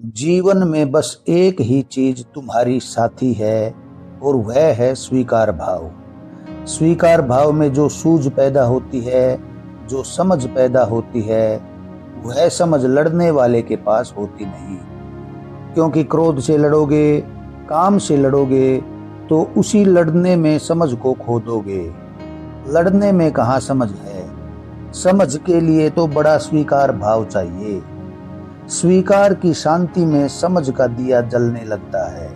जीवन में बस एक ही चीज तुम्हारी साथी है और वह है स्वीकार भाव। स्वीकार भाव में जो सूझ पैदा होती है, जो समझ पैदा होती है, वह समझ लड़ने वाले के पास होती नहीं। क्योंकि क्रोध से लड़ोगे, काम से लड़ोगे तो उसी लड़ने में समझ को खो दोगे। लड़ने में कहाँ समझ है, समझ के लिए तो बड़ा स्वीकार भाव चाहिए। स्वीकार की शांति में समझ का दिया जलने लगता है।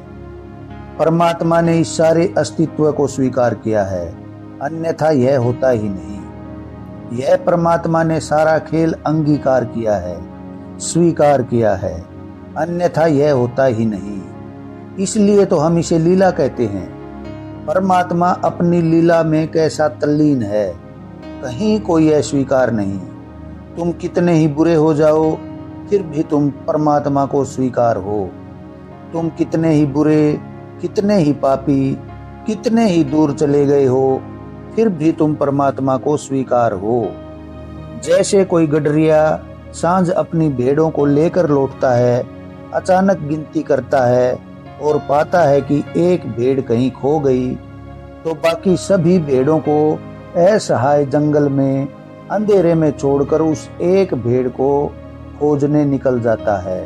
परमात्मा ने इस सारे अस्तित्व को स्वीकार किया है, अन्यथा यह होता ही नहीं। यह परमात्मा ने सारा खेल अंगीकार किया है, स्वीकार किया है, अन्यथा यह होता ही नहीं। इसलिए तो हम इसे लीला कहते हैं। परमात्मा अपनी लीला में कैसा तल्लीन है, कहीं कोई अस्वीकार नहीं। तुम कितने ही बुरे हो जाओ फिर भी तुम परमात्मा को स्वीकार हो। तुम कितने ही बुरे, कितने ही पापी, कितने ही दूर चले गए हो, फिर भी तुम परमात्मा को स्वीकार हो। जैसे कोई गडरिया सांझ अपनी भेड़ों को लेकर लौटता है, अचानक गिनती करता है और पाता है कि एक भेड़ कहीं खो गई, तो बाकी सभी भेड़ों को असहाय जंगल में अंधेरे में छोड़कर उस एक भेड़ को खोजने निकल जाता है।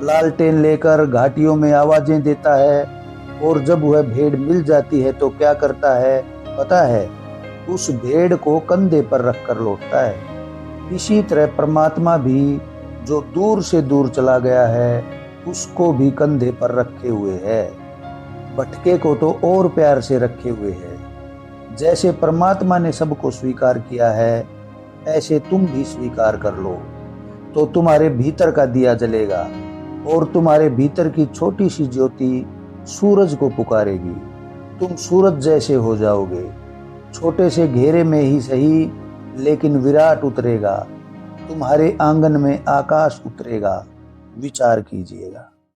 लालटेन लेकर घाटियों में आवाजें देता है और जब वह भेड़ मिल जाती है तो क्या करता है पता है? उस भेड़ को कंधे पर रखकर लौटता है। इसी तरह परमात्मा भी जो दूर से दूर चला गया है, उसको भी कंधे पर रखे हुए है। भटके को तो और प्यार से रखे हुए है। जैसे परमात्मा ने सबको स्वीकार किया है, ऐसे तुम भी स्वीकार कर लो, तो तुम्हारे भीतर का दिया जलेगा और तुम्हारे भीतर की छोटी सी ज्योति सूरज को पुकारेगी। तुम सूरज जैसे हो जाओगे, छोटे से घेरे में ही सही, लेकिन विराट उतरेगा। तुम्हारे आंगन में आकाश उतरेगा। विचार कीजिएगा।